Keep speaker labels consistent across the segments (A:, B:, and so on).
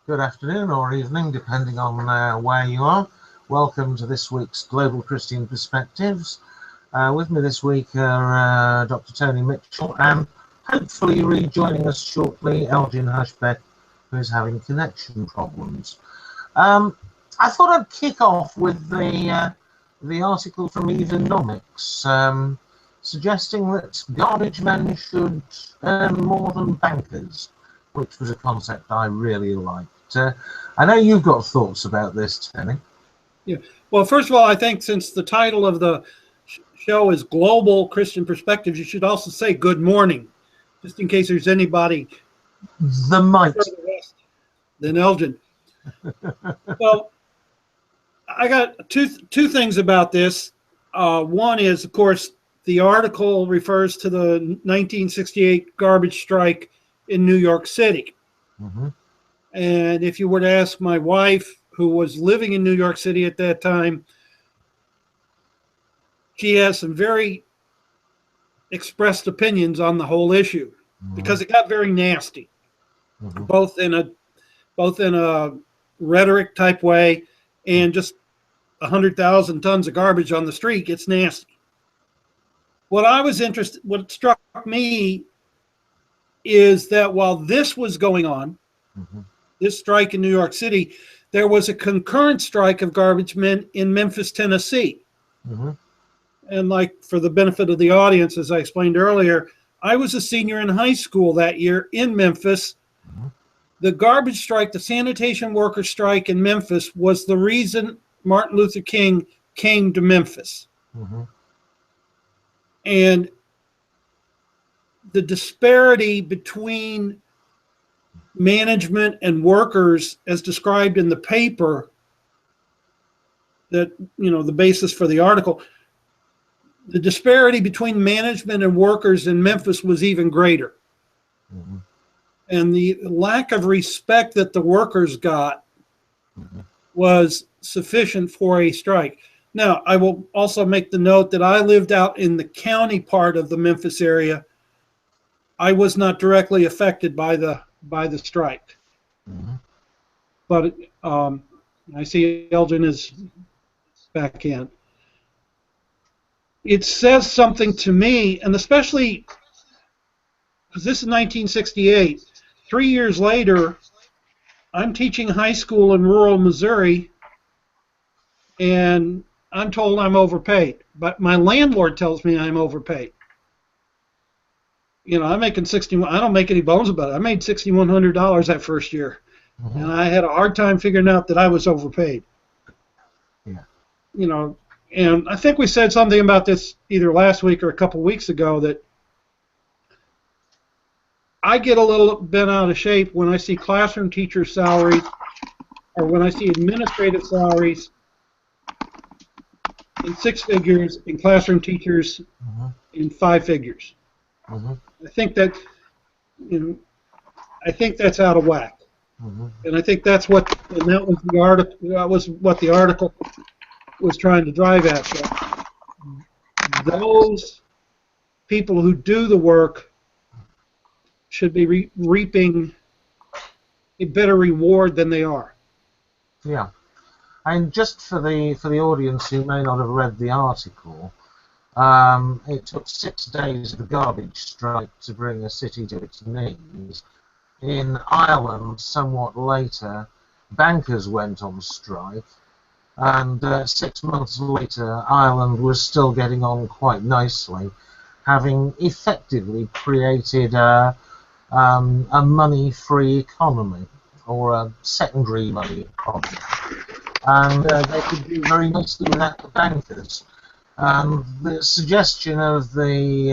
A: Good afternoon or evening, depending on where you are. Welcome to this week's Global Christian Perspectives. With me this week are Dr. Tony Mitchell and hopefully rejoining us shortly, Elgin Hushbeck, who is having connection problems. I thought I'd kick off with the article from Evenomics suggesting that garbage men should earn more than bankers, which was a concept I really liked. I know you've got thoughts about this, Tony.
B: Yeah. Well, first of all, I think since the title of the show is Global Christian Perspectives, you should also say good morning, just in case there's anybody
A: The might.
B: further west than Elgin. Well, I got two things about this. One is, of course, the article refers to the 1968 garbage strike in New York City.
A: Mm-hmm.
B: And if you were to ask my wife, who was living in New York City at that time, she has some very expressed opinions on the whole issue because it got very nasty, both in a rhetoric type way and just 100,000 tons of garbage on the street. It's nasty. What struck me is that while this was going on, this strike in New York City, there was a concurrent strike of garbage men in Memphis, Tennessee. And like for the benefit of the audience, as I explained earlier, I was a senior in high school that year in Memphis. The garbage strike, the sanitation worker strike in Memphis was the reason Martin Luther King came to Memphis. And the disparity between management and workers as described in the paper, that, you know, the basis for the article, the disparity between management and workers in Memphis was even greater. And the lack of respect that the workers got was sufficient for a strike. Now, I will also make the note that I lived out in the county part of the Memphis area. I was not directly affected by the strike. But I see Elgin is back in. It says something to me, and especially because this is 1968. 3 years later, I'm teaching high school in rural Missouri, and I'm told I'm overpaid. But my landlord tells me I'm overpaid. You know, I'm making I don't make any bones about it. I made $6,100 that first year. And I had a hard time figuring out that I was overpaid. You know, and I think we said something about this either last week or a couple weeks ago, that I get a little bent out of shape when I see classroom teacher salaries or when I see administrative salaries in 6 figures and classroom teachers in 5 figures. I think that, you know, I think that's out of whack. And I think that was the article. That was what the article was trying to drive at. That those people who do the work should be reaping a better reward than they are.
A: Yeah, and just for the audience who may not have read the article, it took 6 days of the garbage strike to bring a city to its knees. In Ireland, somewhat later, bankers went on strike, and 6 months later, Ireland was still getting on quite nicely, having effectively created a money-free economy, or a secondary money economy, and they could do very nicely without the bankers. The suggestion of the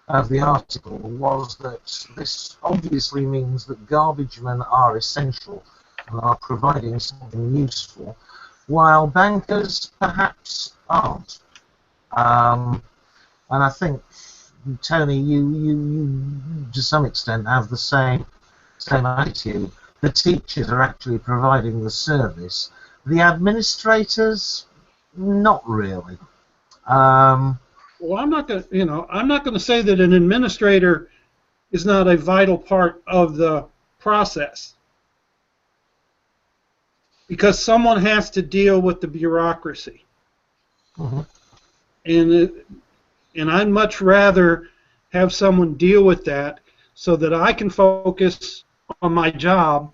A: article was that this obviously means that garbage men are essential and are providing something useful, while bankers perhaps aren't. And I think, Tony, you to some extent have the same attitude. The teachers are actually providing the service. The administrators, not really.
B: Well, I'm not going to say that an administrator is not a vital part of the process. because someone has to deal with the bureaucracy.
A: Mm-hmm.
B: And I'd much rather have someone deal with that so that I can focus on my job.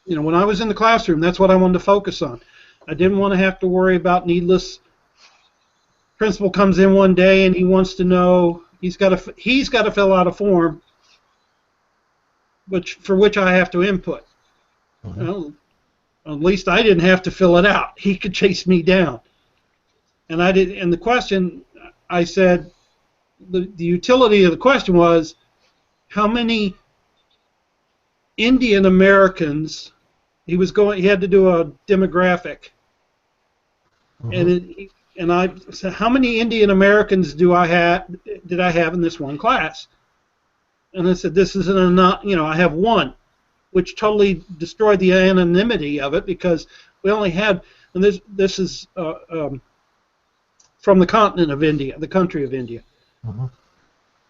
B: You know, when I was in the classroom, that's what I wanted to focus on. I didn't want to have to worry about needless. Principal comes in one day and he wants to know he's got to fill out a form, for which I have to input.
A: Mm-hmm.
B: Well, at least I didn't have to fill it out. He could chase me down. And I did. And the question, I said, the utility of the question was, how many Indian Americans? He had to do a demographic,
A: Mm-hmm.
B: and I said, how many Indian Americans did I have in this one class? And I said, this isn't enough. You know, I have one, which totally destroyed the anonymity of it because we only had, and this is from the continent of India, the country of India.
A: Mm-hmm.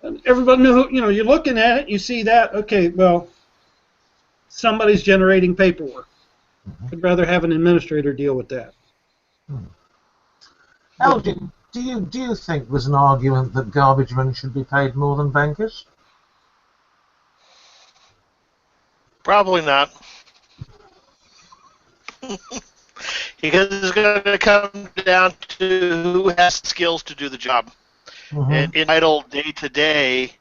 B: And everybody knew, you know, you're looking at it, you see that, okay, well, somebody's generating paperwork. I'd rather have an administrator deal with that.
A: Mm-hmm.
B: But
A: Elgin, do you think there's an argument that garbage men should be paid more than bankers?
C: Probably not. Because it's going to come down to who has skills to do the job.
A: Mm-hmm.
C: And in idle day to day,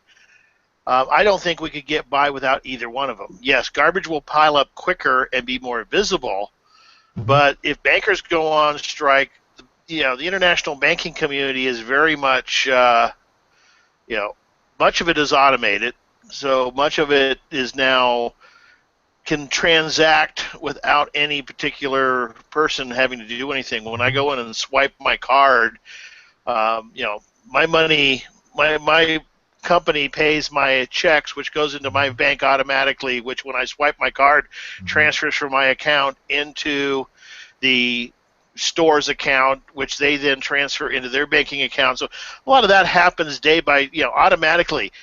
C: I don't think we could get by without either one of them. Yes, garbage will pile up quicker and be more visible,
A: Mm-hmm.
C: but if bankers go on strike, you know, the international banking community is very much, you know, much of it is automated, so much of it is now can transact without any particular person having to do anything. When I go in and swipe my card, you know, my money, my company pays my checks, which goes into my bank automatically, which when I swipe my card, transfers from my account into the store's account, which they then transfer into their banking account. So a lot of that happens day by, you know, automatically.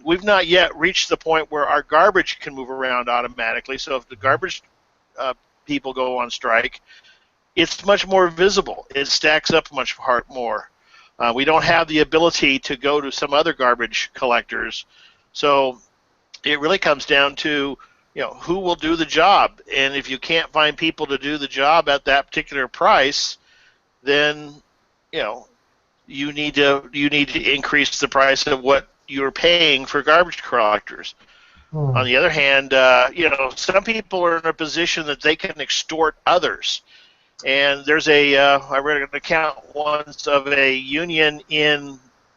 C: We've not yet reached the point where our garbage can move around automatically. So if the garbage people go on strike, it's much more visible. It stacks up much more. We don't have the ability to go to some other garbage collectors. So it really comes down to, you know, who will do the job. And if you can't find people to do the job at that particular price, then, you know, you need to increase the price of what you're paying for garbage collectors.
A: Mm-hmm.
C: On the other hand, you know, some people are in a position that they can extort others. And there's I read an account once of a union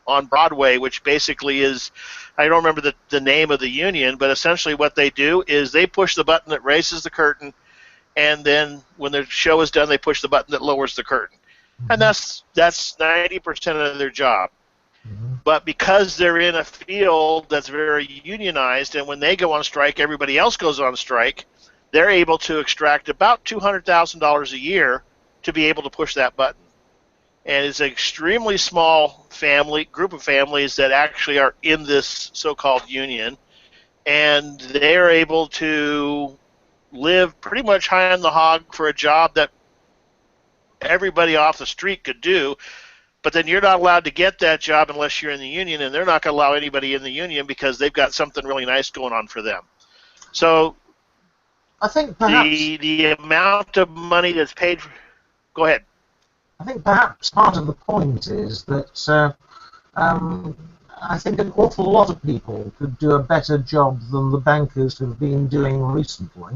C: on Broadway, which basically is, I don't remember the name of the union, but essentially what they do is they push the button that raises the curtain, and then when the show is done, they push the button that lowers the curtain. And that's 90% of their job.
A: Mm-hmm.
C: But because they're in a field that's very unionized, and when they go on strike, everybody else goes on strike, they're able to extract about $200,000 a year to be able to push that button. And it's an extremely small group of families that actually are in this so-called union, and they're able to live pretty much high on the hog for a job that everybody off the street could do. But then you're not allowed to get that job unless you're in the union, and they're not going to allow anybody in the union because they've got something really nice going on for them. So
A: I think perhaps
C: the amount of money that's paid for, go ahead.
A: I think perhaps part of the point is that I think an awful lot of people could do a better job than the bankers have been doing recently.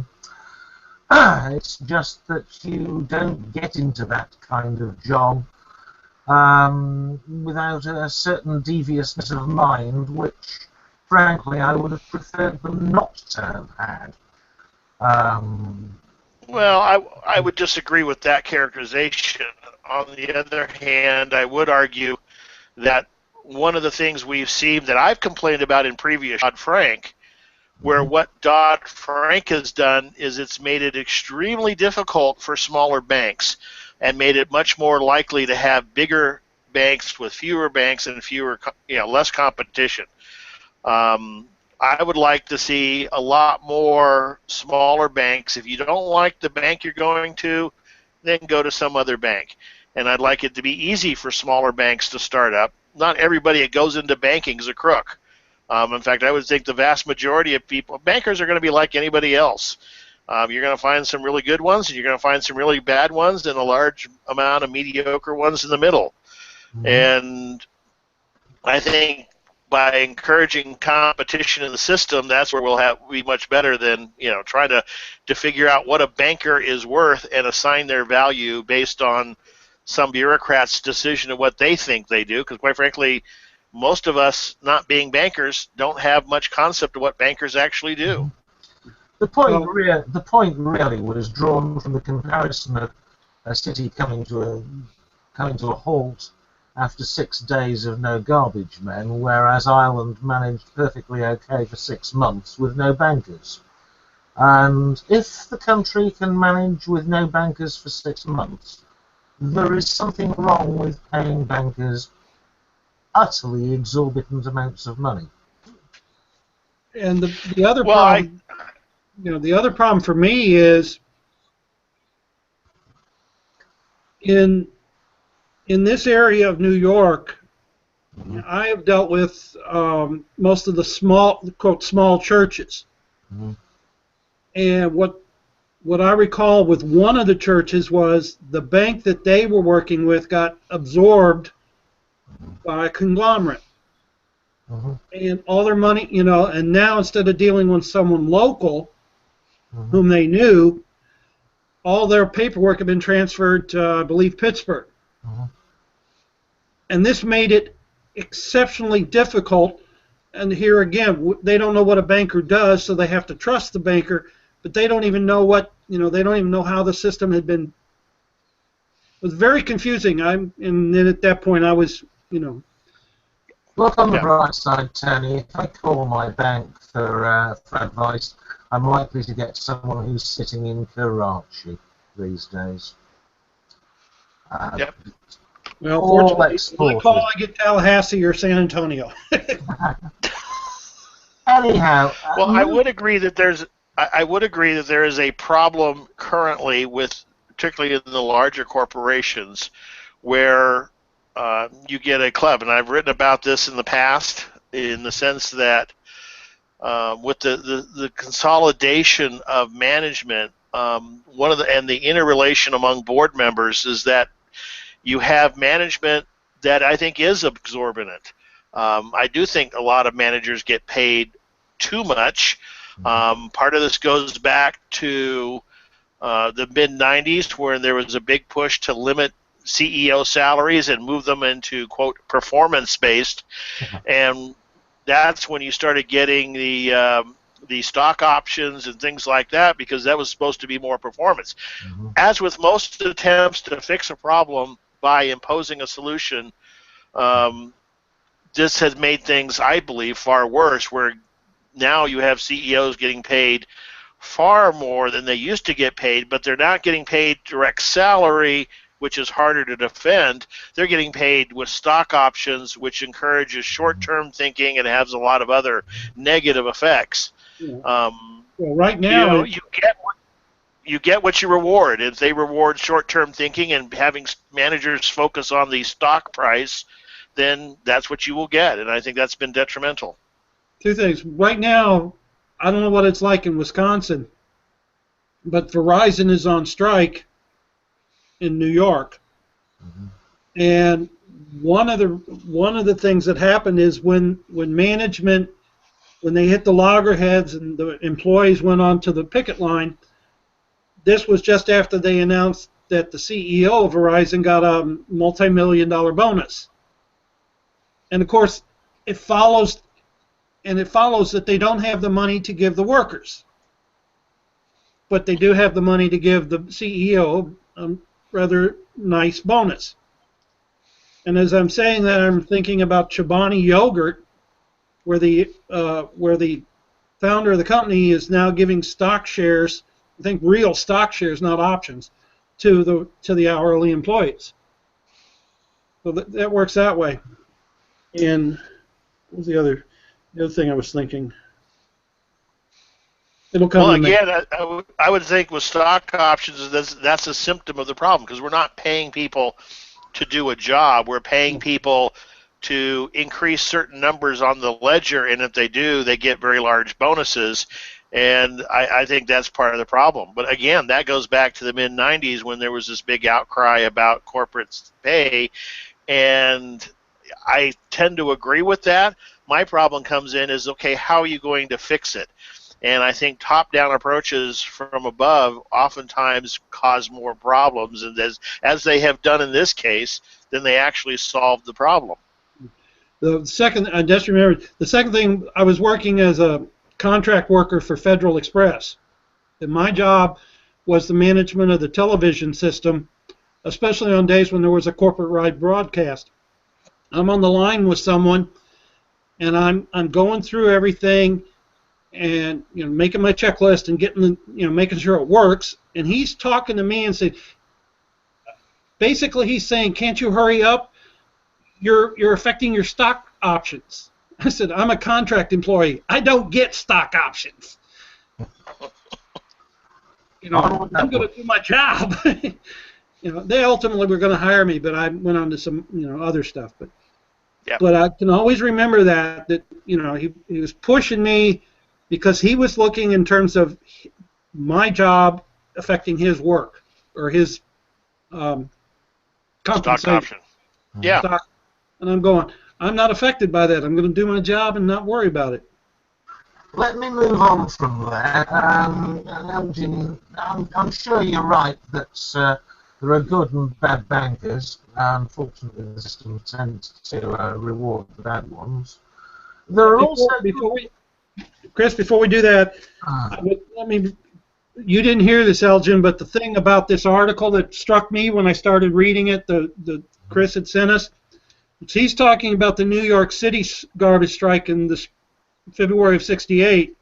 A: It's just that you don't get into that kind of job without a certain deviousness of mind, which, frankly, I would have preferred them not to have had.
C: Well, I would disagree with that characterization. On the other hand, I would argue that one of the things we've seen that I've complained about in previous Dodd-Frank, where what Dodd-Frank has done is it's made it extremely difficult for smaller banks and made it much more likely to have bigger banks with fewer banks and less competition. I would like to see a lot more smaller banks. If you don't like the bank you're going to, then go to some other bank. And I'd like it to be easy for smaller banks to start up. Not everybody that goes into banking is a crook. In fact, I would think the vast majority of bankers are going to be like anybody else. You're going to find some really good ones, and you're going to find some really bad ones, and a large amount of mediocre ones in the middle. Mm-hmm. And I think by encouraging competition in the system, that's where we'll be much better than trying to figure out what a banker is worth and assign their value based on some bureaucrat's decision of what they think they do. Because quite frankly, most of us, not being bankers, don't have much concept of what bankers actually do.
A: The point really was drawn from the comparison of a city coming to a halt after 6 days of no garbage men, whereas Ireland managed perfectly okay for 6 months with no bankers. And if the country can manage with no bankers for 6 months, there is something wrong with paying bankers utterly exorbitant amounts of money.
B: And the other problem, the other problem for me is in this area of New York, mm-hmm. I have dealt with most of the small churches. Mm-hmm. And what I recall with one of the churches was the bank that they were working with got absorbed by a conglomerate. Mm-hmm. And all their money, and now instead of dealing with someone local, mm-hmm. whom they knew, all their paperwork had been transferred to, I believe, Pittsburgh. Mm-hmm. And this made it exceptionally difficult. And here again, they don't know what a banker does, so they have to trust the banker, but they don't even know they don't even know how the system had been. It was very confusing. And then at that point, I was,
A: Look on the bright side, Tony. If I call my bank for advice, I'm likely to get someone who's sitting in Karachi these days.
C: Yep.
B: Well, fortunately, I get Tallahassee or San Antonio.
A: Anyhow,
C: well, I would agree that there is a problem currently with, particularly in the larger corporations, where you get a club, and I've written about this in the past, in the sense that with the consolidation of management, and the interrelation among board members is that you have management that I think is exorbitant. I do think a lot of managers get paid too much. Part of this goes back to the mid-'90s, where there was a big push to limit CEO salaries and move them into, quote, performance-based. And that's when you started getting the stock options and things like that, because that was supposed to be more performance. Mm-hmm. As with most attempts to fix a problem by imposing a solution, this has made things, I believe, far worse, where now you have CEOs getting paid far more than they used to get paid, but they're not getting paid direct salary, which is harder to defend. They're getting paid with stock options, which encourages short-term thinking and has a lot of other negative effects.
B: Yeah. Well, right now,
C: you get what you reward. If they reward short-term thinking and having managers focus on the stock price, then that's what you will get, and I think that's been detrimental.
B: Two things. Right now, I don't know what it's like in Wisconsin, but Verizon is on strike in New York. Mm-hmm. And one of the things that happened is when management, when they hit the loggerheads and the employees went on to the picket line, this was just after they announced that the CEO of Verizon got a multi-million-dollar bonus. And of course, it follows that they don't have the money to give the workers, but they do have the money to give the CEO a rather nice bonus. And as I'm saying that, I'm thinking about Chobani Yogurt, where the founder of the company is now giving stock shares, I think real stock shares, not options, to the hourly employees. So that works that way. And what was the other thing I was thinking? It'll come
C: Well,
B: to me.
C: again, I would think with stock options, that's a symptom of the problem, because we're not paying people to do a job. We're paying people to increase certain numbers on the ledger, and if they do, they get very large bonuses. And I think that's part of the problem. But again, that goes back to the mid-'90s when there was this big outcry about corporate pay, and I tend to agree with that. My problem comes in is, okay, how are you going to fix it? And I think top-down approaches from above oftentimes cause more problems, and as they have done in this case, then they actually solve the problem.
B: The second, I just remembered, the second thing, I was working as a contract worker for Federal Express. And my job was the management of the television system, especially on days when there was a corporate-wide broadcast. I'm on the line with someone, and I'm going through everything, and making my checklist and getting making sure it works. And he's talking to me and saying, basically, he's saying, "Can't you hurry up? You're affecting your stock options." I said, "I'm a contract employee. I don't get stock options. I'm going to do my job." They ultimately were going to hire me, but I went on to some other stuff. But I can always remember that he was pushing me because he was looking in terms of my job affecting his work or his compensation.
C: Stock option. Yeah.
B: Stock. And I'm going, I'm not affected by that. I'm going to do my job and not worry about it.
A: Let me move on from there. Elgin, I'm sure you're right that there are good and bad bankers. Unfortunately, the system tends to reward the bad ones. There are
B: Chris, before we do that, you didn't hear this, Elgin, but the thing about this article that struck me when I started reading it, the Chris had sent us, he's talking about the New York City garbage strike in the February of '68.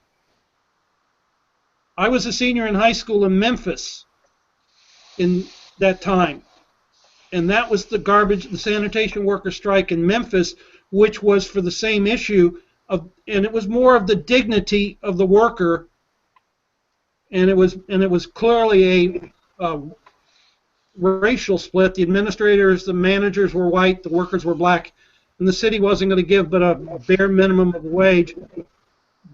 B: I was a senior in high school in Memphis in that time, and that was the sanitation worker strike in Memphis, which was for the same issue and it was more of the dignity of the worker, and it was clearly a racial split. The administrators, the managers were white, the workers were black, and the city wasn't going to give but a bare minimum of a wage.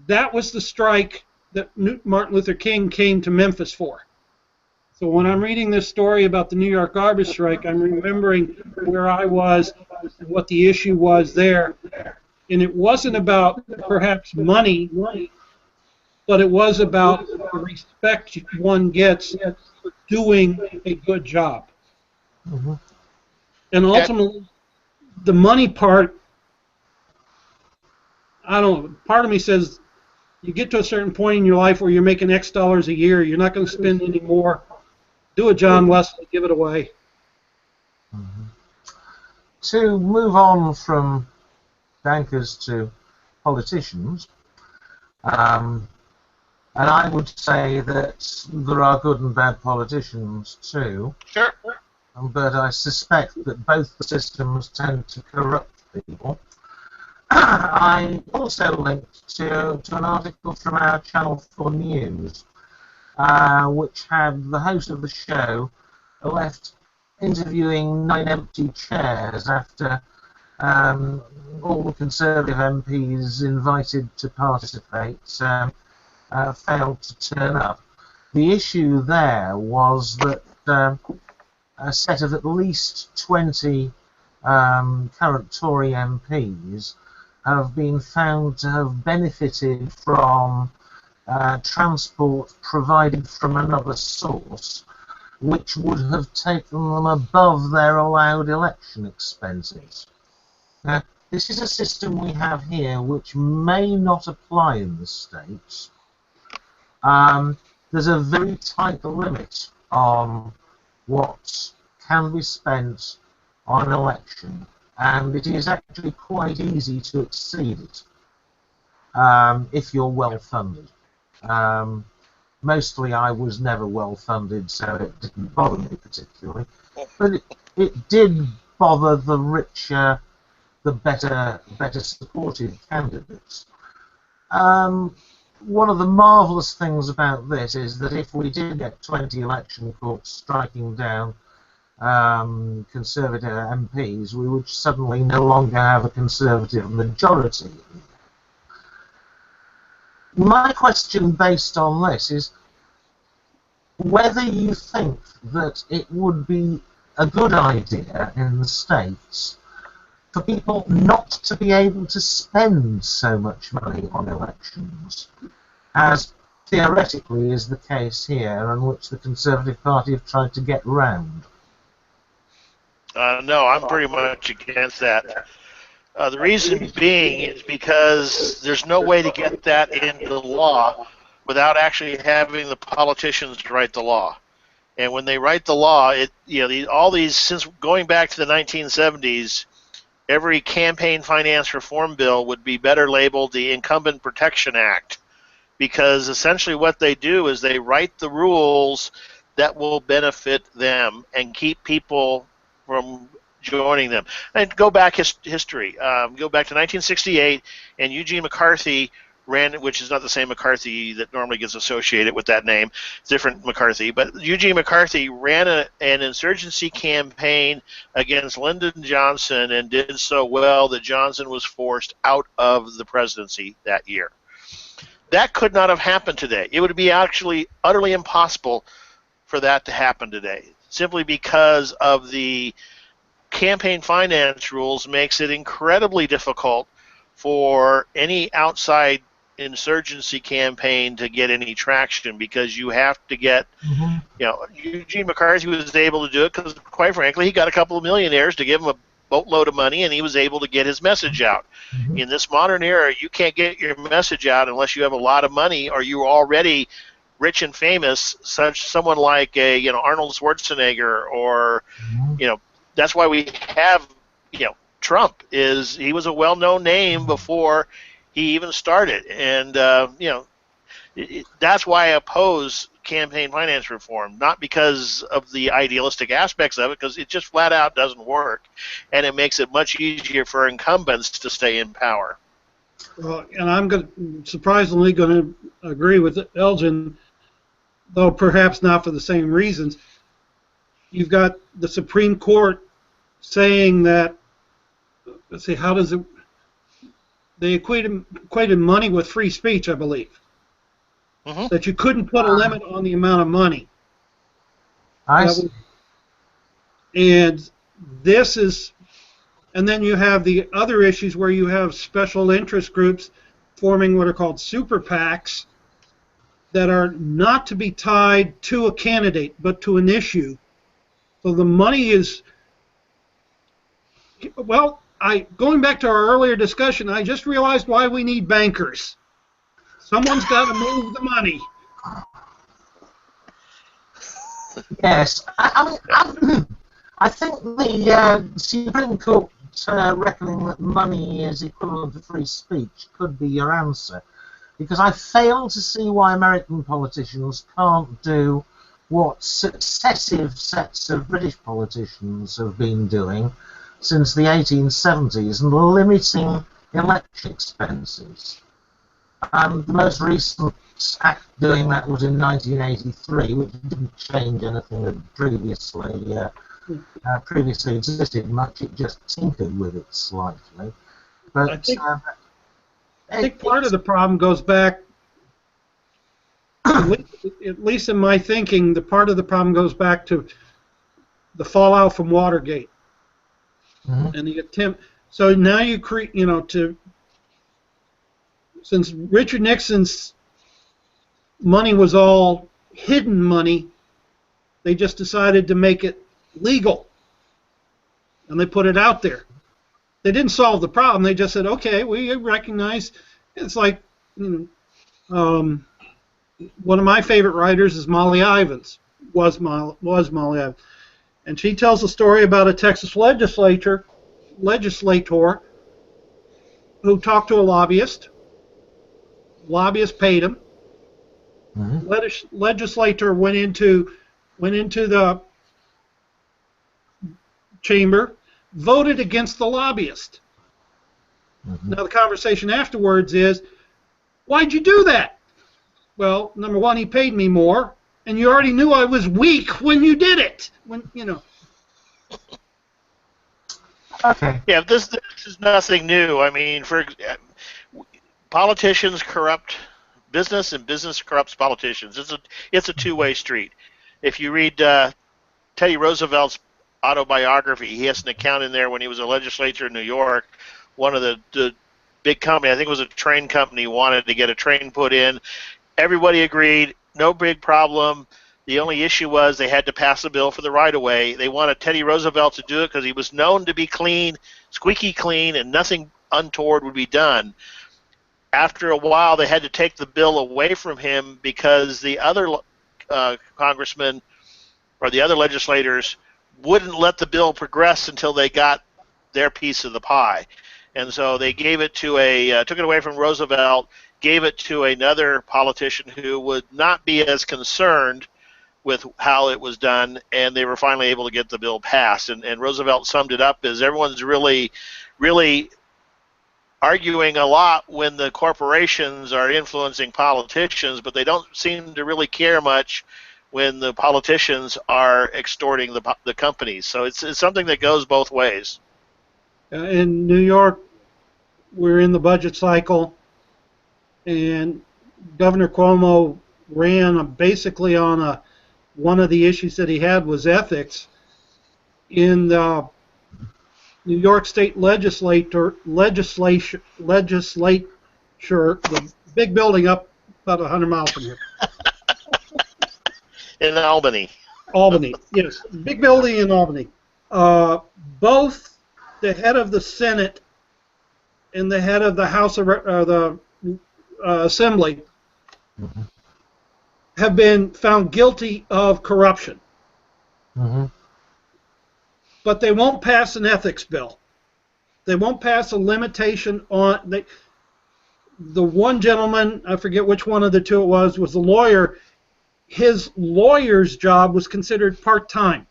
B: That was the strike that Martin Luther King came to Memphis for. So when I'm reading this story about the New York garbage strike, I'm remembering where I was and what the issue was there. And it wasn't about perhaps money, but it was about the respect one gets for doing a good job.
A: Mm-hmm.
B: And ultimately, the money part, I don't know, part of me says you get to a certain point in your life where you're making X dollars a year, you're not going to spend any more. Do a John Wesley, give it away.
A: Mm-hmm. To move on from bankers to politicians, and I would say that there are good and bad politicians too.
C: Sure.
A: But I suspect that both the systems tend to corrupt people. I also linked to an article from our Channel 4 News, which had the host of the show left interviewing 9 empty chairs after all the Conservative MPs invited to participate failed to turn up. The issue there was that a set of at least 20 current Tory MPs have been found to have benefited from transport provided from another source, which would have taken them above their allowed election expenses. Now, this is a system we have here which may not apply in the States. There's a very tight limit on what can be spent on an election, and it is actually quite easy to exceed it if you're well funded. Mostly I was never well funded, so it didn't bother me particularly, but it did bother the richer, the better supported candidates. one of the marvellous things about this is that if we did get 20 election courts striking down Conservative MPs, we would suddenly no longer have a Conservative majority. My question based on this is whether you think that it would be a good idea in the States for people not to be able to spend so much money on elections, as theoretically is the case here, and which the Conservative Party have tried to get round.
C: No, I'm pretty much against that. The reason being is because there's no way to get that into law without actually having the politicians write the law. And when they write the law, all these, since going back to the 1970s, every campaign finance reform bill would be better labeled the Incumbent Protection Act, because essentially what they do is they write the rules that will benefit them and keep people from joining them. And go back history. Go back to 1968, and Eugene McCarthy ran, which is not the same McCarthy that normally gets associated with that name, different McCarthy, but Eugene McCarthy ran an insurgency campaign against Lyndon Johnson and did so well that Johnson was forced out of the presidency that year. That could not have happened today. It would be actually utterly impossible for that to happen today, simply because of the campaign finance rules makes it incredibly difficult for any outside insurgency campaign to get any traction, because you have to get, Eugene McCarthy was able to do it because, quite frankly, he got a couple of millionaires to give him a boatload of money, and he was able to get his message out. In this modern era, you can't get your message out unless you have a lot of money or you're already rich and famous, someone like Arnold Schwarzenegger, or that's why we have Trump. He was a well-known name before he even started, and that's why I oppose campaign finance reform, not because of the idealistic aspects of it, because it just flat out doesn't work, and it makes it much easier for incumbents to stay in power.
B: Well, and I'm surprisingly going to agree with Elgin, though perhaps not for the same reasons. You've got the Supreme Court saying that, let's see, how does it, they equated money with free speech, I believe. That you couldn't put a limit on the amount of money. And this is, and then you have the other issues where you have special interest groups forming what are called super PACs that are not to be tied to a candidate, but to an issue. So the money is, well, going back to our earlier discussion, I just realized why we need bankers. Someone's got to move the money.
A: Yes, I think the Supreme Court reckoning that money is equivalent to free speech could be your answer, because I fail to see why American politicians can't do what successive sets of British politicians have been doing since the 1870s, and limiting election expenses. The most recent act doing that was in 1983, which didn't change anything that previously existed much. It just tinkered with it slightly. But
B: I think part of the problem goes back, at least in my thinking, the part of the problem goes back to the fallout from Watergate. And the attempt. So now you create, since Richard Nixon's money was all hidden money, they just decided to make it legal, and they put it out there. They didn't solve the problem. They just said, okay, we recognize. It's like, one of my favorite writers is Molly Ivins. Was Molly Ivins, and she tells a story about a Texas legislator who talked to a lobbyist. Lobbyist paid him. Legislator went into the chamber, voted against the lobbyist. Now the conversation afterwards is, why'd you do that? Well, number one, he paid me more, and you already knew I was weak when you did it. When you know.
A: Okay.
C: Yeah, this is nothing new. I mean, politicians corrupt business, and business corrupts politicians. It's a two-way street. If you read Teddy Roosevelt's autobiography, he has an account in there when he was a legislator in New York. One of the big company, I think it was a train company, wanted to get a train put in. Everybody agreed, no big problem. The only issue was they had to pass a bill for the right-of-way. They wanted Teddy Roosevelt to do it because he was known to be clean, squeaky clean, and nothing untoward would be done. After a while, they had to take the bill away from him because the other congressmen or the other legislators wouldn't let the bill progress until they got their piece of the pie. And so they gave it to took it away from Roosevelt, gave it to another politician who would not be as concerned with how it was done, and they were finally able to get the bill passed. And Roosevelt summed it up as everyone's really, really arguing a lot when the corporations are influencing politicians, but they don't seem to really care much when the politicians are extorting the companies. So it's something that goes both ways.
B: In New York, we're in the budget cycle, and Governor Cuomo ran basically on one of the issues that he had was ethics. In the New York State legislature, the big building up about 100 miles from here.
C: In Albany.
B: Albany, yes, big building in Albany. Both the head of the Senate and the head of the House of the Assembly have been found guilty of corruption. But they won't pass an ethics bill. They won't pass a limitation on... The one gentleman, I forget which one of the two it was the lawyer. His lawyer's job was considered part-time.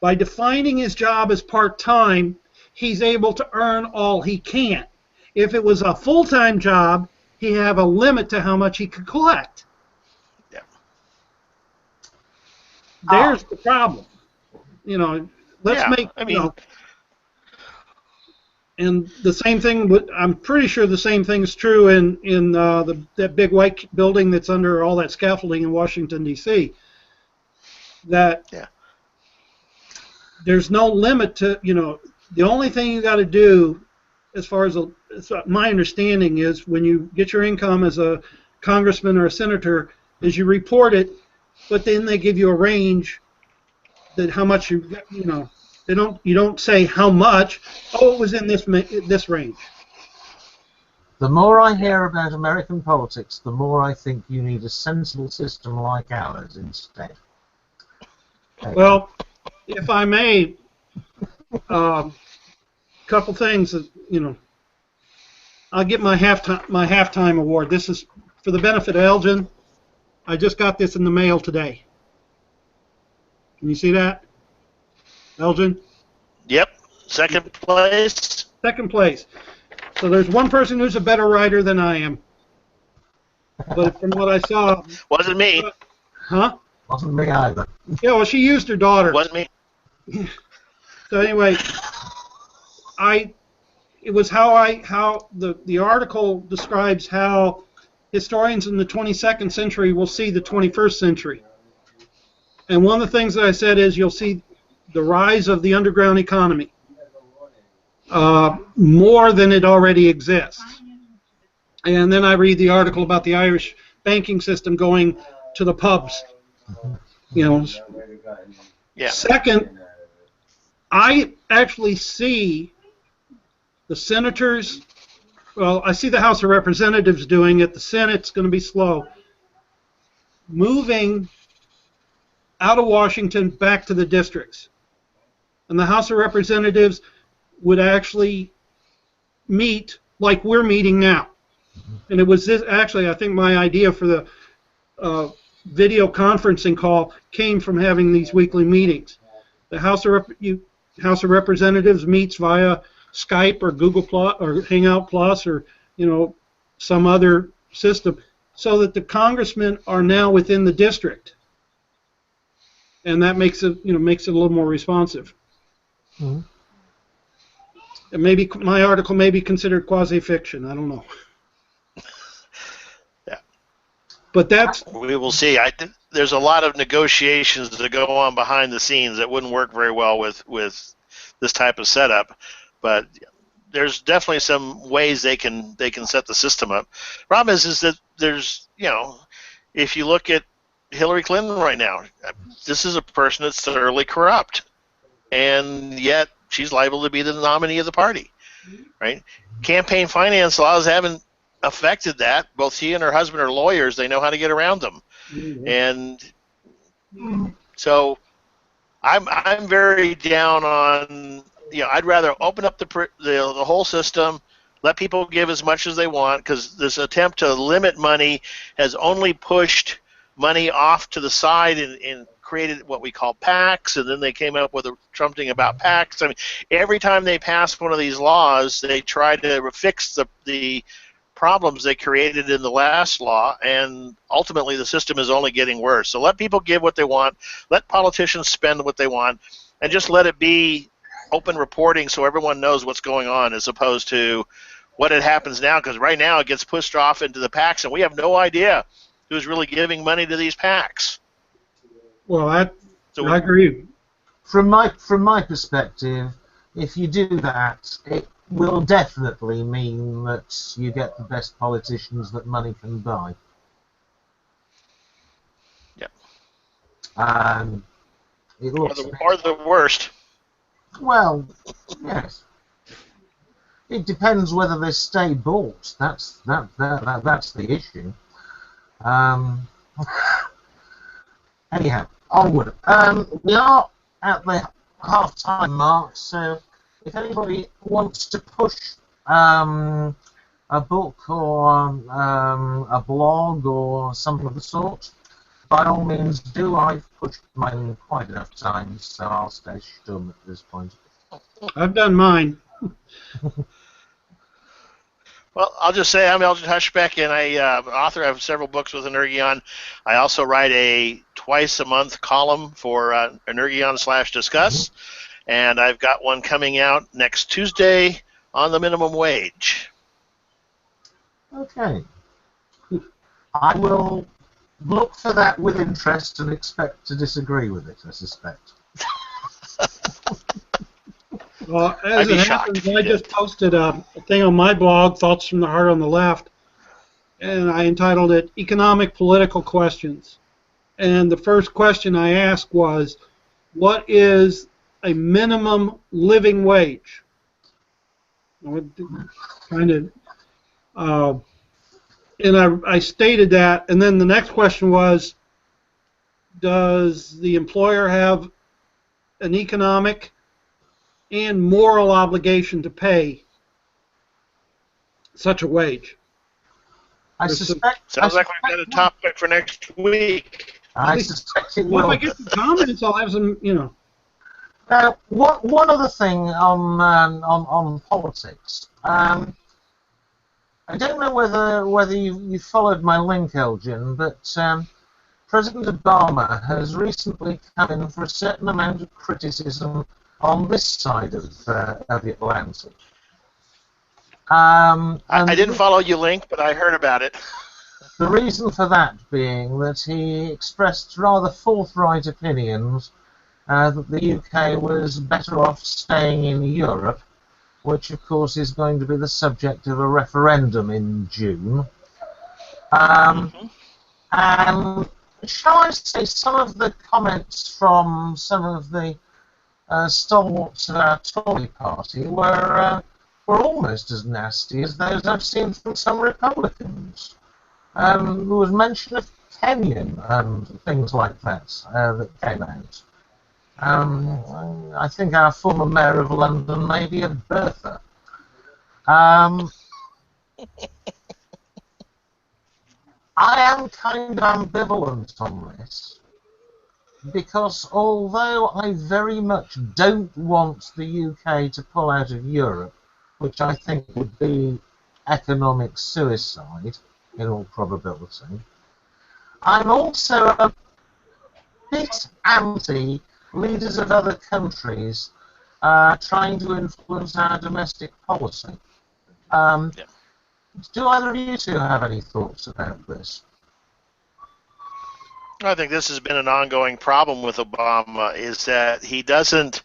B: By defining his job as part-time, he's able to earn all he can. If it was a full-time job, he'd have a limit to how much he could collect.
C: Yeah.
B: There's the problem. You know, let's make...
C: I mean...
B: You know, and the same thing, I'm pretty sure the same thing is true in that big white building that's under all that scaffolding in Washington, D.C. That there's no limit to, you know, the only thing you got to do, as far as my understanding is, when you get your income as a congressman or a senator, is you report it, but then they give you a range that how much you know. You don't say how much. Oh, it was in this range.
A: The more I hear about American politics, the more I think you need a sensible system like ours instead.
B: Well, if I may, couple things that, you know, I'll get my halftime award. This is for the benefit of Elgin. I just got this in the mail today. Can you see that? Elgin?
C: Yep. Second place.
B: Second place. So there's one person who's a better writer than I am. But from what I saw...
C: Wasn't me.
B: Huh?
A: Wasn't me either.
B: Yeah, well, she used her daughter.
C: Wasn't me.
B: So anyway, it was how the article describes how historians in the 22nd century will see the 21st century. And one of the things that I said is you'll see the rise of the underground economy more than it already exists. And then I read the article about the Irish banking system going to the pubs. You know.
C: Yeah.
B: Second, I actually see the senators. Well, I see the House of Representatives doing it. The Senate's going to be slow. Moving out of Washington back to the districts. And the House of Representatives would actually meet like we're meeting now. And it was this, actually, I think my idea for the video conferencing call came from having these weekly meetings. The House of Representatives meets via Skype or Google Plus or Hangout Plus or, you know, some other system. so that the congressmen are now within the district, and that makes it a little more responsive.
A: Hmm.
B: And maybe my article may be considered quasi-fiction. I don't know.
C: Yeah.
B: But that's
C: We will see. There's a lot of negotiations that go on behind the scenes that wouldn't work very well with this type of setup, but there's definitely some ways they can set the system up. Problem is that there's if you look at Hillary Clinton right now, this is a person that's thoroughly corrupt, and yet she's liable to be the nominee of the party, right? Campaign finance laws haven't affected that. Both she and her husband are lawyers. They know how to get around them. And so I'm very down on, I'd rather open up the whole system, let people give as much as they want, because this attempt to limit money has only pushed money off to the side and created what we call PACs, and then they came up with something about PACs. I mean, every time they pass one of these laws, they try to fix the problems they created in the last law, and ultimately the system is only getting worse. So let people give what they want, let politicians spend what they want, and just let it be open reporting so everyone knows what's going on, as opposed to what it happens now, because right now it gets pushed off into the PACs, and we have no idea who's really giving money to these PACs.
B: Well, I agree.
A: From my perspective, if you do that, it will definitely mean that you get the best politicians that money can buy.
C: Yep.
A: It looks
C: or the worst.
A: Well, yes. It depends whether they stay bought. That's the issue. Anyhow, onward. We are at the half-time mark, so if anybody wants to push a book or a blog or something of the sort, by all means do. I've pushed mine quite enough times, so I'll stay stum at this point.
B: I've done mine.
C: Well, I'll just say I'm Elgin Hushbeck, and I author of several books with Energeon. I also write a twice-a-month column for Energeon/Discuss, and I've got one coming out next Tuesday on the minimum wage.
A: Okay. I will look for that with interest and expect to disagree with it, I suspect.
B: Well, as it happens, I just posted a thing on my blog, Thoughts from the Heart on the Left, and I entitled it Economic Political Questions. And the first question I asked was, what is a minimum living wage? And I stated that, and then the next question was, does the employer have an economic and moral obligation to pay such a wage?
A: I suspect.
C: Sounds like we've got a topic for next week.
A: I suspect it will.
B: Well, if I get the comments, I'll have some,
A: One other thing on politics. I don't know whether you followed my link, Elgin, but President Obama has recently come in for a certain amount of criticism on this side of the Atlantic.
C: I didn't follow your link, but I heard about it.
A: The reason for that being that he expressed rather forthright opinions that the UK was better off staying in Europe, which of course is going to be the subject of a referendum in June. And shall I say, some of the comments from some of the stalwarts of our Tory party were almost as nasty as those I've seen from some Republicans. There was mention of Kenyan and things like that that came out. I think our former Mayor of London may be a Bertha. I am kind of ambivalent on this, because although I very much don't want the UK to pull out of Europe, which I think would be economic suicide, in all probability. I'm also a bit anti leaders of other countries trying to influence our domestic policy.
C: Yeah.
A: Do either of you two have any thoughts about this?
C: I think this has been an ongoing problem with Obama, is that he doesn't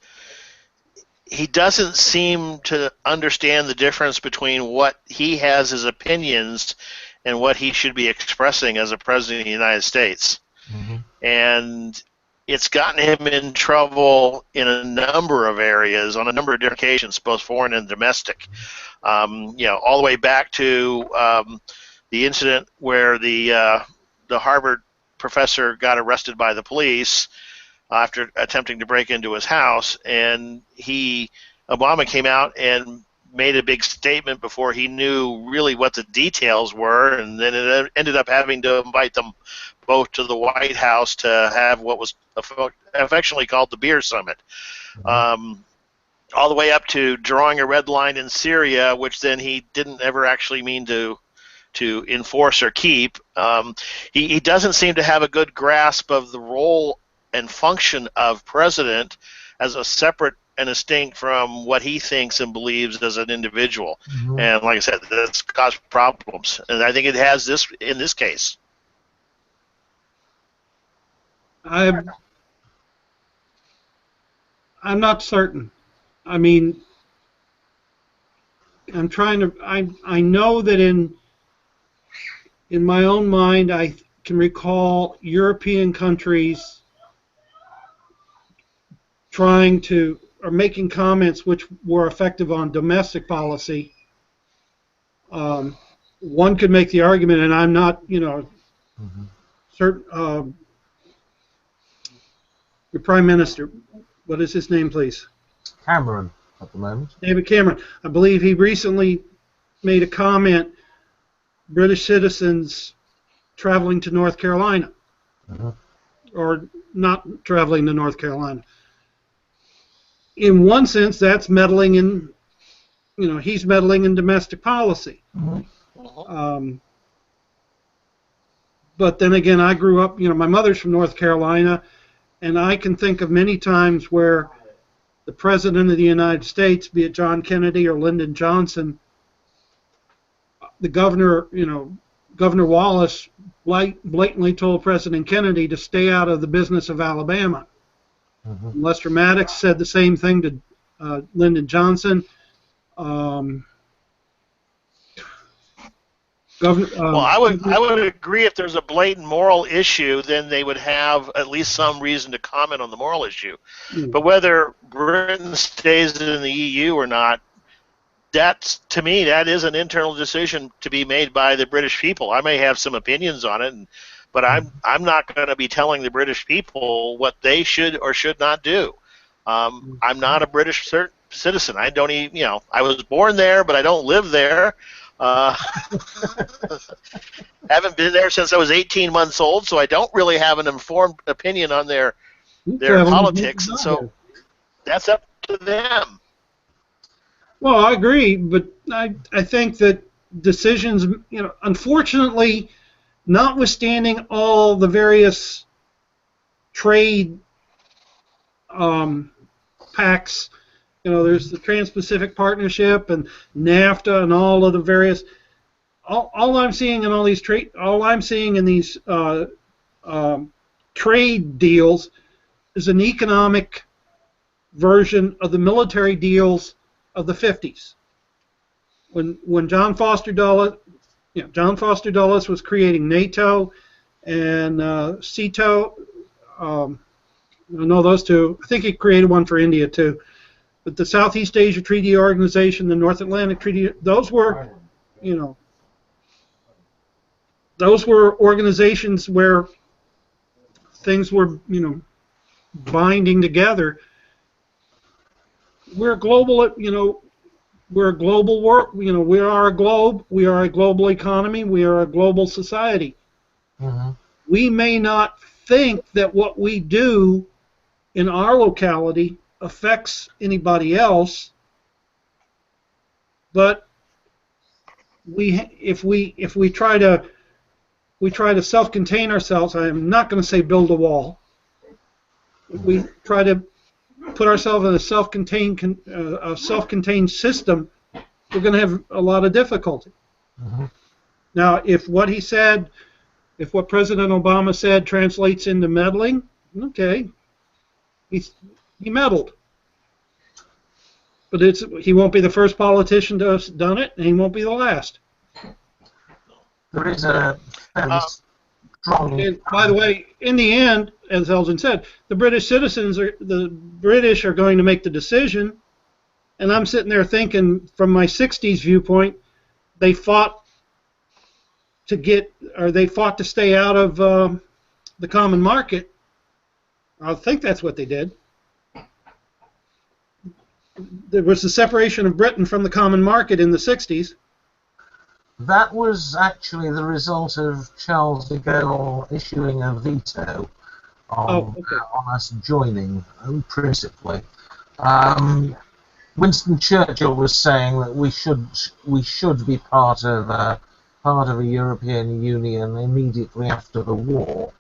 C: seem to understand the difference between what he has as opinions and what he should be expressing as a president of the United States.
A: Mm-hmm.
C: And it's gotten him in trouble in a number of areas, on a number of different occasions, both foreign and domestic. All the way back to the incident where the Harvard professor got arrested by the police after attempting to break into his house, and Obama came out and made a big statement before he knew really what the details were, and then it ended up having to invite them both to the White House to have what was affectionately called the Beer Summit.
A: Mm-hmm.
C: All the way up to drawing a red line in Syria, which then he didn't ever actually mean to enforce or keep. He doesn't seem to have a good grasp of the role and function of president as a separate and distinct from what he thinks and believes as an individual.
A: Mm-hmm.
C: And like I said, that's caused problems. And I think it has this in this case.
B: I'm not certain. I mean, I know that in my own mind, I can recall European countries trying to, or making comments which were effective on domestic policy. One could make the argument, and I'm not,
A: Mm-hmm.
B: certain, the Prime Minister, what is his name, please?
A: Cameron, at the moment.
B: David Cameron. I believe he recently made a comment, British citizens traveling to North Carolina,
A: Mm-hmm.
B: or not traveling to North Carolina. In one sense, that's meddling in, he's meddling in domestic policy.
A: Mm-hmm.
B: But then again, I grew up, my mother's from North Carolina, and I can think of many times where the President of the United States, be it John Kennedy or Lyndon Johnson, the governor, Governor Wallace blatantly told President Kennedy to stay out of the business of Alabama.
A: Mm-hmm.
B: Lester Maddox said the same thing to Lyndon Johnson.
C: Well, I would agree if there's a blatant moral issue, then they would have at least some reason to comment on the moral issue. But whether Britain stays in the EU or not, to me, that is an internal decision to be made by the British people. I may have some opinions on it, but I'm not going to be telling the British people what they should or should not do. I'm not a British citizen. I don't even, I was born there, but I don't live there. Haven't been there since I was 18 months old, so I don't really have an informed opinion on their politics, and so that's up to them.
B: Well, I agree, but I think that decisions, unfortunately, notwithstanding all the various trade pacts, there's the Trans-Pacific Partnership and NAFTA and all of the various. All I'm seeing in all these trade deals is an economic version of the military deals of the 50s. When John Foster Dulles was creating NATO and CETO. I know those two. I think he created one for India too. But the Southeast Asia Treaty Organization, the North Atlantic Treaty, those were organizations where things were, binding together. We're a global, we're a global work. We are a globe. We are a global economy. We are a global society.
A: Mm-hmm.
B: We may not think that what we do in our locality affects anybody else, but if we try to we try to self-contain ourselves. I am not going to say build a wall. We try to put ourselves in a self-contained system. We're going to have a lot of difficulty.
A: Mm-hmm.
B: Now, if what President Obama said translates into meddling, okay, he meddled. But he won't be the first politician to have done it, and he won't be the last.
A: There is a fairly strong.
B: And by the way, in the end, as Elgin said, the British are going to make the decision, and I'm sitting there thinking, from my '60s viewpoint, they fought to stay out of the common market. I think that's what they did. There was the separation of Britain from the common market in the '60s.
A: That was actually the result of Charles de Gaulle issuing a veto on us joining, principally. Winston Churchill was saying that we should be part of a European Union immediately after the war.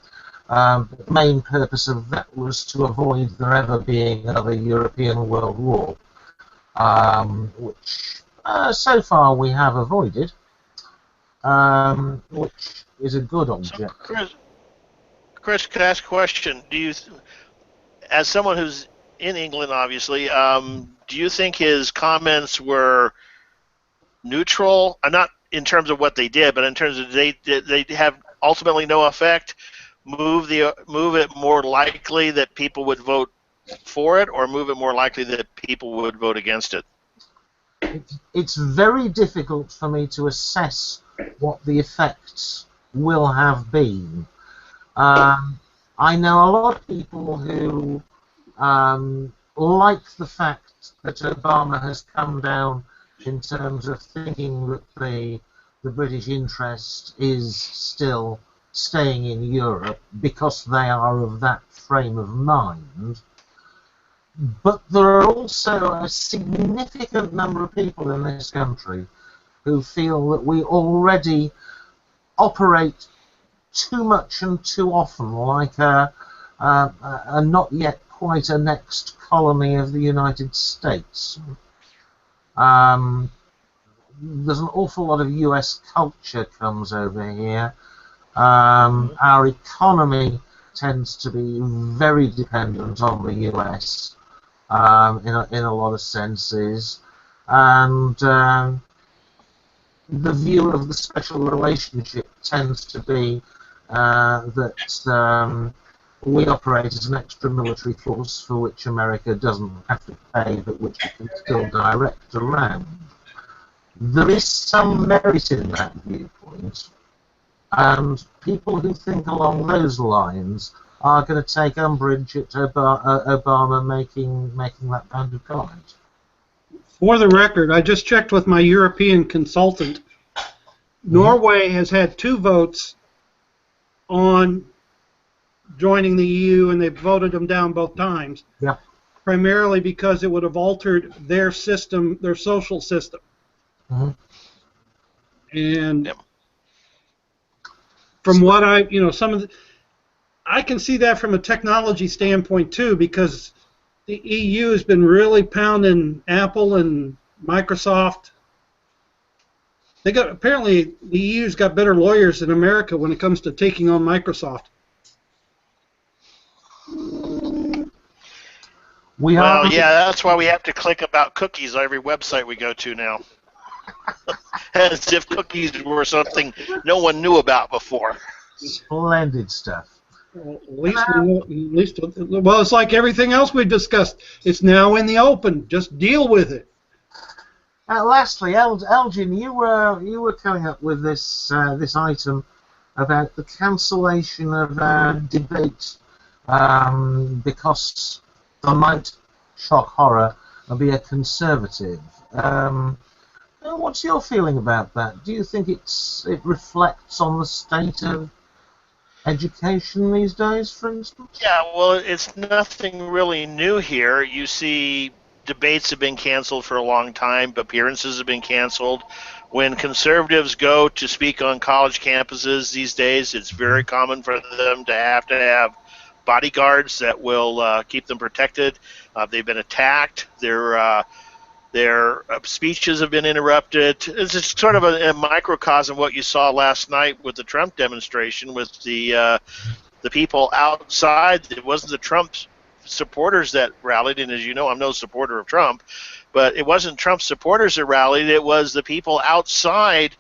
A: The main purpose of that was to avoid there ever being another European World War, which so far we have avoided, which is a good object.
C: So Chris, can I ask a question? As someone who's in England, obviously, do you think his comments were neutral? Not in terms of what they did, but in terms of they have ultimately no effect. Move it more likely that people would vote for it, or move it more likely that people would vote against it?
A: It's very difficult for me to assess what the effects will have been. I know a lot of people who like the fact that Obama has come down in terms of thinking that the British interest is still staying in Europe because they are of that frame of mind. But there are also a significant number of people in this country who feel that we already operate too much and too often like a not yet quite a next colony of the United States. There's an awful lot of US culture comes over here. Our economy tends to be very dependent on the US in a lot of senses, and the view of the special relationship tends to be that we operate as an extra military force for which America doesn't have to pay, but which it can still direct around. There is some merit in that viewpoint, and people who think along those lines are going to take umbrage at Obama making that kind of comment. For
B: the record, I just checked with my European consultant. Norway has had 2 votes on joining the EU, and they've voted them down both times.
A: Yeah.
B: Primarily because it would have altered their system, their social system.
A: Mm-hmm.
B: And from what I can see that from a technology standpoint too, because the EU has been really pounding Apple and Microsoft. Apparently the EU's got better lawyers than America when it comes to taking on Microsoft.
C: Well, yeah, that's why we have to click about cookies on every website we go to now. As if cookies were something no one knew about before.
A: Splendid stuff.
B: Well, it's like everything else we've discussed. It's now in the open. Just deal with it.
A: Lastly, Elgin, you were coming up with this item about the cancellation of debate because there might, shock horror, be a Conservative. What's your feeling about that? Do you think it reflects on the state of education these days, for instance?
C: Yeah, well, it's nothing really new here. You see debates have been canceled for a long time. Appearances have been canceled. When conservatives go to speak on college campuses these days, it's very common for them to have bodyguards that will keep them protected. They've been attacked. Their speeches have been interrupted. It's just sort of a microcosm of what you saw last night with the Trump demonstration, with the people outside. It wasn't the Trump supporters that rallied, and as you know, I'm no supporter of Trump, but it wasn't Trump supporters that rallied. It was the people outside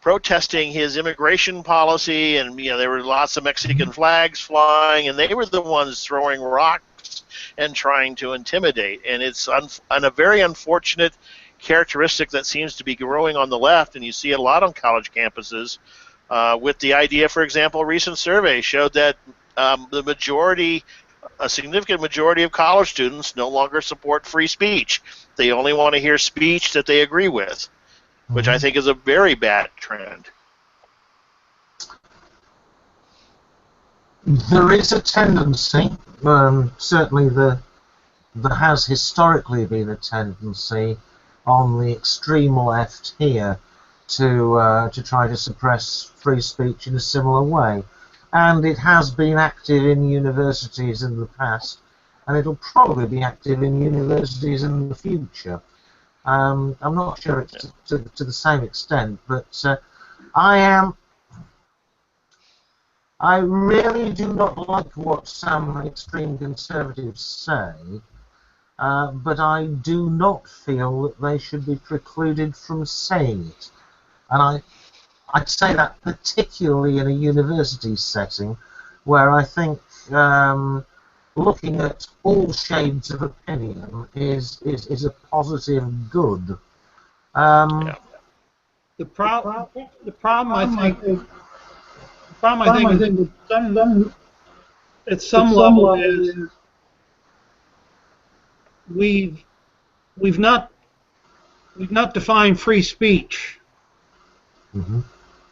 C: protesting his immigration policy, and there were lots of Mexican flags flying, and they were the ones throwing rocks and trying to intimidate. And it's a very unfortunate characteristic that seems to be growing on the left, and you see it a lot on college campuses, with the idea, for example, a recent survey showed that a significant majority of college students no longer support free speech. They only want to hear speech that they agree with, which I think is a very bad trend.
A: There is a tendency, certainly there has historically been a tendency on the extreme left here to try to suppress free speech in a similar way. And it has been active in universities in the past, and it'll probably be active in universities in the future. I'm not sure it's to the same extent, but I really do not like what some extreme conservatives say, but I do not feel that they should be precluded from saying it. And I'd say that particularly in a university setting, where I think looking at all shades of opinion is a positive good.
B: The problem I think at some level is we've not defined free speech.
A: Mm-hmm.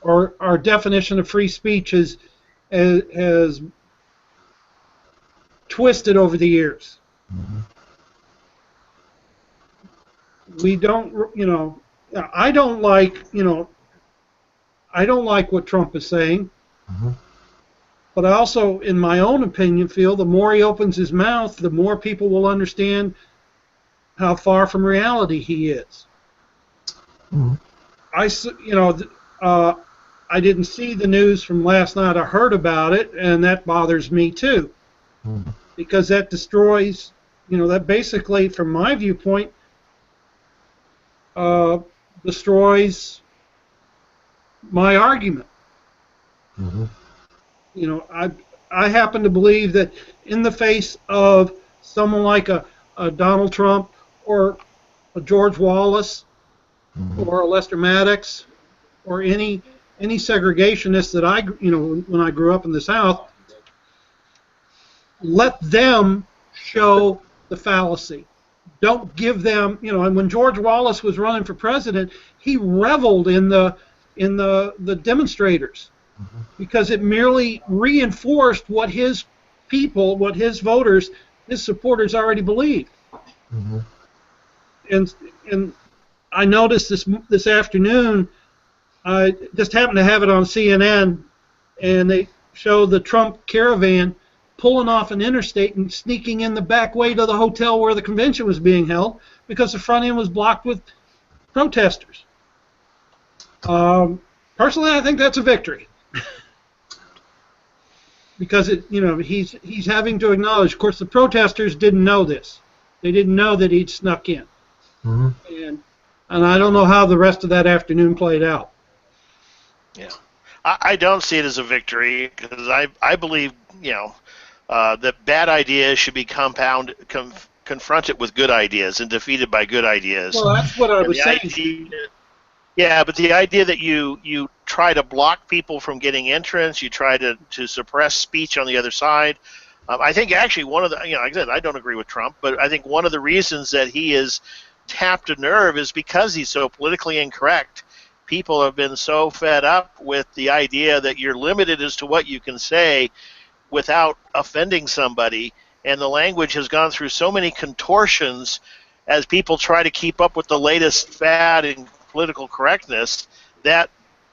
B: Or our definition of free speech has twisted over the years.
A: Mm-hmm.
B: We don't, I don't like what Trump is saying.
A: Mm-hmm.
B: But I also, in my own opinion, feel the more he opens his mouth, the more people will understand how far from reality he is.
A: Mm-hmm.
B: I didn't see the news from last night. I heard about it, and that bothers me too, because that destroys, that basically, from my viewpoint, destroys my argument.
A: Mm-hmm.
B: I happen to believe that in the face of someone like a Donald Trump or a George Wallace, or Lester Maddox, or any segregationist that when I grew up in the South, let them show the fallacy. Don't give them, and when George Wallace was running for president, he reveled in the demonstrators, because it merely reinforced what his people, what his voters, his supporters already believed.
A: Mm-hmm.
B: And I noticed this afternoon, I just happened to have it on CNN, and they show the Trump caravan pulling off an interstate and sneaking in the back way to the hotel where the convention was being held, because the front end was blocked with protesters. Personally, I think that's a victory, because he's having to acknowledge. Of course, the protesters didn't know this; they didn't know that he'd snuck in.
A: Mm-hmm.
B: And I don't know how the rest of that afternoon played out.
C: Yeah, I don't see it as a victory, because I believe that bad ideas should be confronted with good ideas and defeated by good ideas.
B: Well, that's what I was saying.
C: But the idea that you try to block people from getting entrance, you try to suppress speech on the other side. I think actually one of the, like I said, I don't agree with Trump, but I think one of the reasons that he is tapped a nerve is because he's so politically incorrect. People have been so fed up with the idea that you're limited as to what you can say without offending somebody, and the language has gone through so many contortions as people try to keep up with the latest fad in political correctness, that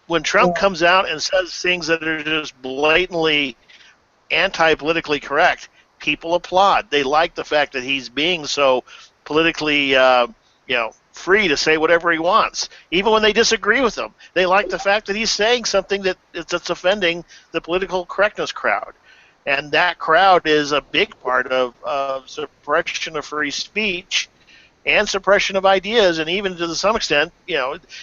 C: when Trump comes out and says things that are just blatantly anti-politically correct, people applaud. They like the fact that he's being so politically, free to say whatever he wants, even when they disagree with him. They like the fact that he's saying something that's offending the political correctness crowd. And that crowd is a big part of suppression of free speech and suppression of ideas, and even to some extent,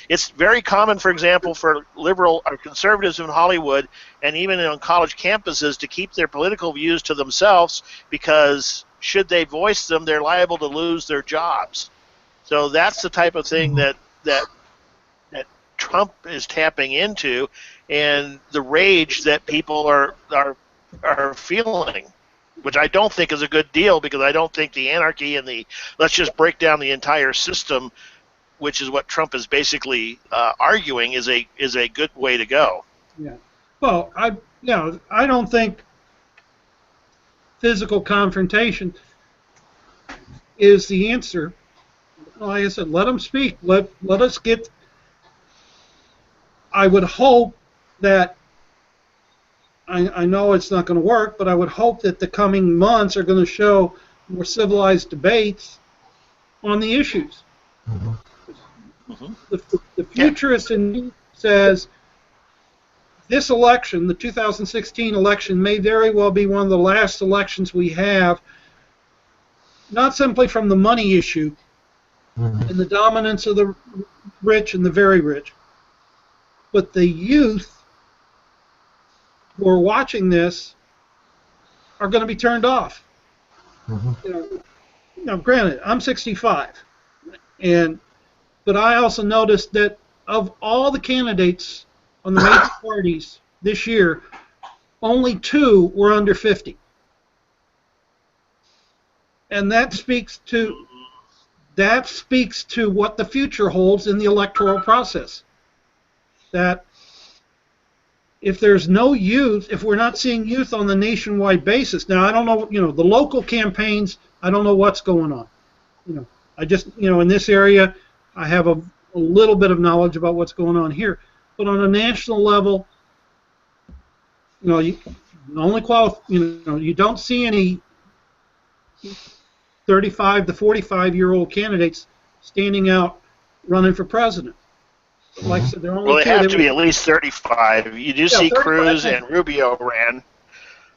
C: it's very common, for example, for liberal or conservatives in Hollywood and even on college campuses to keep their political views to themselves, because should they voice them, they're liable to lose their jobs. So that's the type of thing that Trump is tapping into, and the rage that people are feeling, which I don't think is a good deal, because I don't think the anarchy and the let's just break down the entire system, which is what Trump is basically arguing, is a good way to go.
B: Yeah. Well, I don't think physical confrontation is the answer. Like I said, let them speak. Let us get. I would hope that. I know it's not going to work, but I would hope that the coming months are going to show more civilized debates on the issues.
A: Mm-hmm.
C: Mm-hmm.
B: The futurist in me says this election, the 2016 election, may very well be one of the last elections we have, not simply from the money issue
A: Mm-hmm.
B: and the dominance of the rich and the very rich, but the youth who are watching this are going to be turned off.
A: Mm-hmm.
B: Granted, I'm 65, but I also noticed that of all the candidates on the major parties this year, only 2 were under 50, and that speaks to what the future holds in the electoral process. That if there's no youth, if we're not seeing youth on the nationwide basis, now I don't know, the local campaigns, I don't know what's going on. I just, in this area, I have a little bit of knowledge about what's going on here. But on a national level, you don't see any 35 to 45-year-old candidates standing out running for president. Like I said, there are only
C: Well, they
B: 2.
C: have to be at least 35. You do see Cruz and Rubio ran.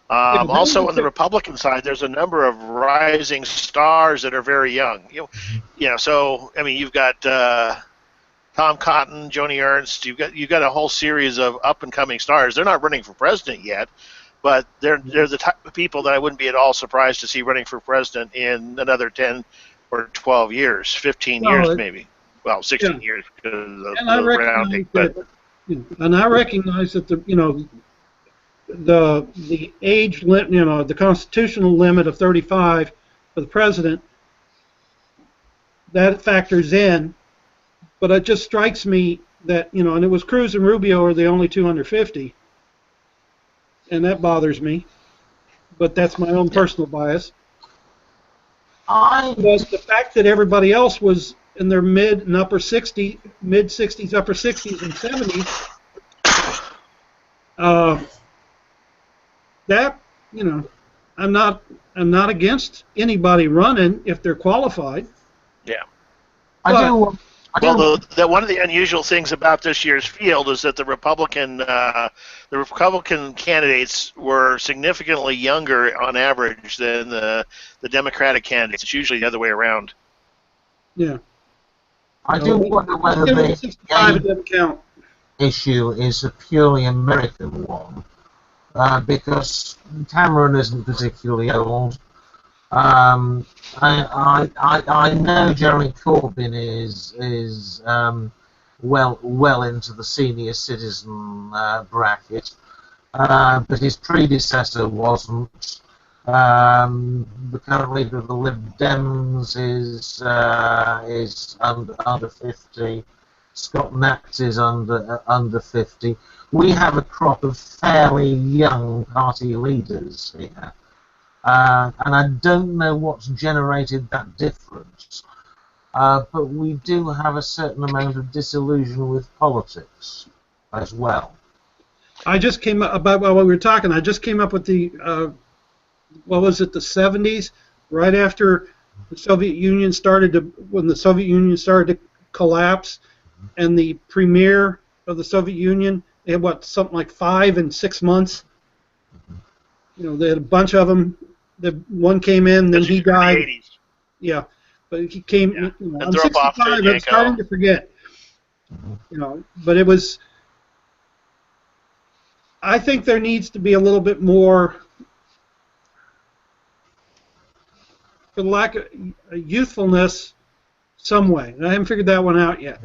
C: Also, on the Republican side, there's a number of rising stars that are very young. So I mean, you've got Tom Cotton, Joni Ernst. You've got a whole series of up and coming stars. They're not running for president yet, but they're the type of people that I wouldn't be at all surprised to see running for president in another 10 or 12 years, 15 years maybe. Well, 16 years because of the rounding.
B: And I recognize that the age limit, the constitutional limit of 35 for the president, that factors in. But it just strikes me that and it was Cruz and Rubio are the only 2 under 50, and that bothers me. But that's my own personal bias. But the fact that everybody else was in their mid 60s, upper 60s, and 70s, that I'm not against anybody running if they're qualified.
C: Yeah.
A: Well,
C: one of the unusual things about this year's field is that the Republican candidates were significantly younger on average than the Democratic candidates. It's usually the other way around.
B: Yeah.
A: I do wonder whether the issue is a purely American one, because Cameron isn't particularly old. I know Jeremy Corbyn is well into the senior citizen bracket, but his predecessor wasn't. The current leader of the Lib Dems is under 50. Scott Naps is under 50. We have a crop of fairly young party leaders here, and I don't know what's generated that difference. but we do have a certain amount of disillusion with politics as well.
B: I just came up about while we were talking. I just came up with the what was it, the 70s, right after the Soviet Union started to when the Soviet Union started to collapse, and the premier of the Soviet Union, they had what, something like 5 and 6 months. You know, they had a bunch of them. The one came in, then he died.
C: The 80s.
B: Yeah, but he came.
C: Yeah.
B: You know,
C: And
B: I'm
C: Andropov
B: 65. I'm starting to forget. You know, but it was. I think there needs to be a little bit more, for lack of youthfulness, some way. And I haven't figured that one out yet.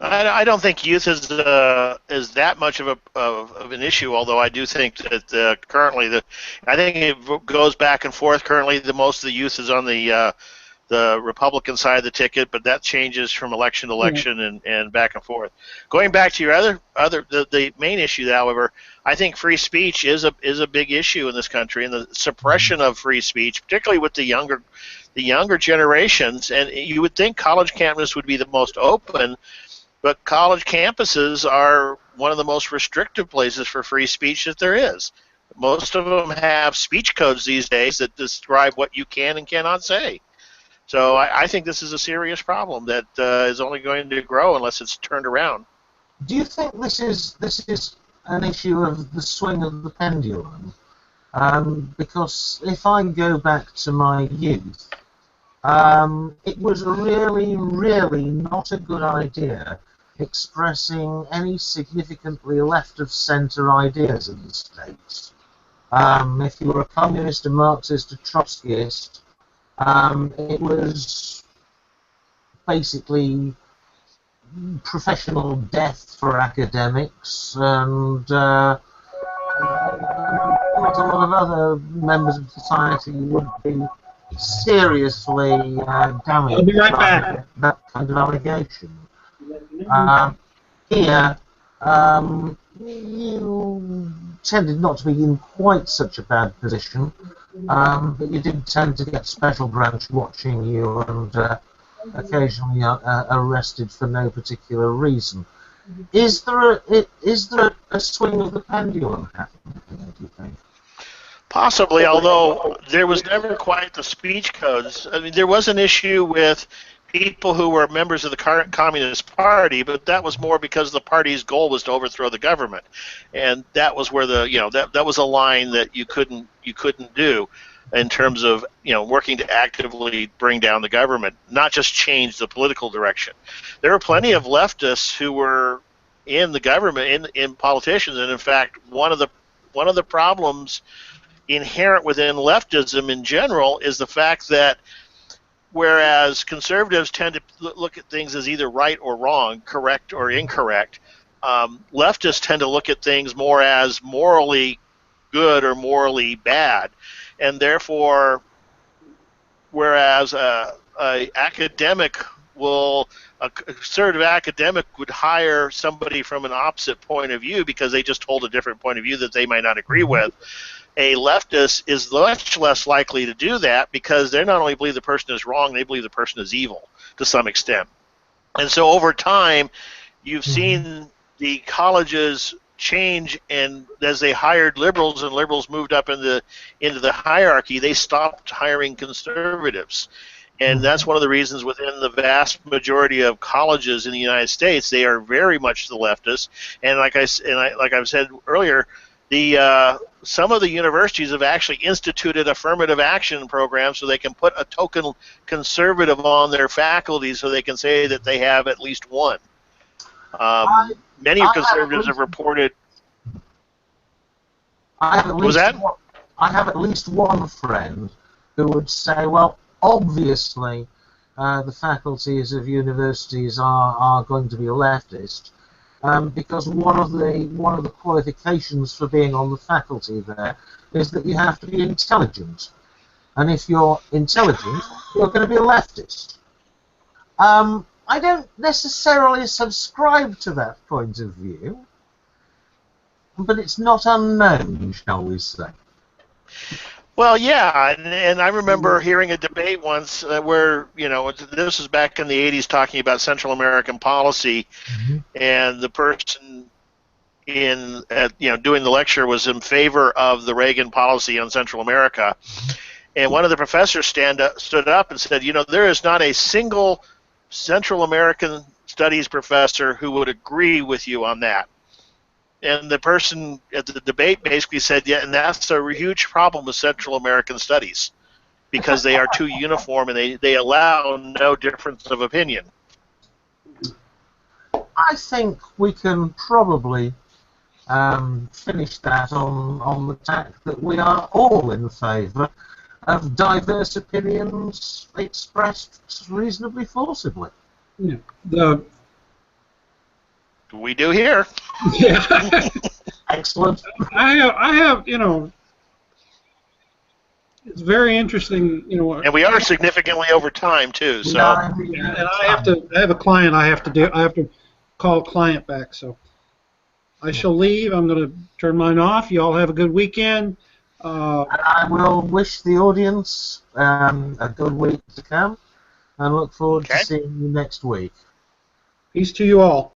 C: I don't think youth is that much of an issue. Although I do think that currently I think it goes back and forth. Currently, most of the youth is on the Republican side of the ticket, but that changes from election to election and back and forth. Going back to your the main issue, however, I think free speech is a big issue in this country, and the suppression of free speech, particularly with the younger generations. And you would think college campus would be the most open, but college campuses are one of the most restrictive places for free speech that there is. Most of them have speech codes these days that describe what you can and cannot say. So I think this is a serious problem that is only going to grow unless it's turned around.
A: Do you think this is an issue of the swing of the pendulum? Because if I go back to my youth, it was really, really not a good idea expressing any significantly left-of-centre ideas in the States. If you were a communist, a Marxist, a Trotskyist, it was basically professional death for academics, and a lot of other members of society would be seriously damaged.
B: I'll be right back.
A: That kind of allegation. Here, you tended not to be in quite such a bad position, but you did tend to get special branch watching you and occasionally arrested for no particular reason. Is there a swing of the pendulum happening, do you think?
C: Possibly, although there was never quite the speech codes. I mean, there was an issue with people who were members of the current Communist Party, but that was more because the party's goal was to overthrow the government, and that was where that was a line that you couldn't do in terms of working to actively bring down the government, not just change the political direction. There were plenty of leftists who were in the government, in politicians, and in fact, one of the problems inherent within leftism in general is the fact that whereas conservatives tend to look at things as either right or wrong, correct or incorrect, leftists tend to look at things more as morally good or morally bad. And therefore, whereas a conservative academic would hire somebody from an opposite point of view because they just hold a different point of view that they might not agree with, a leftist is much less likely to do that because they not only believe the person is wrong, they believe the person is evil to some extent. And so over time, you've seen the colleges change, and as they hired liberals and liberals moved up into the hierarchy, they stopped hiring conservatives. And that's one of the reasons within the vast majority of colleges in the United States, they are very much the leftists. And like I've said earlier, some of the universities have actually instituted affirmative action programs so they can put a token conservative on their faculty so they can say that they have at least one. Many conservatives have reported.
A: I have at least one friend who would say, well, obviously the faculties of universities are going to be leftist, because one of the qualifications for being on the faculty there is that you have to be intelligent, and if you're intelligent, you're going to be a leftist. I don't necessarily subscribe to that point of view, but it's not unknown, shall we say.
C: Well, yeah, and I remember hearing a debate once where, this was back in the 80s talking about Central American policy, and the person doing the lecture was in favor of the Reagan policy on Central America. And one of the professors stood up and said, there is not a single Central American studies professor who would agree with you on that. And the person at the debate basically said, yeah, and that's a huge problem with Central American studies, because they are too uniform and they allow no difference of opinion.
A: I think we can probably finish that on the tack that we are all in favour of diverse opinions expressed reasonably forcibly.
B: Yeah.
C: We do here.
B: Yeah.
A: Excellent.
B: I have, it's very interesting,
C: And we are significantly over time too. So,
B: and I have a client I have to call a client back. So I shall leave. I'm going to turn mine off. You all have a good weekend.
A: And I will wish the audience a good week to come, and look forward to seeing you next week.
B: Peace to you all.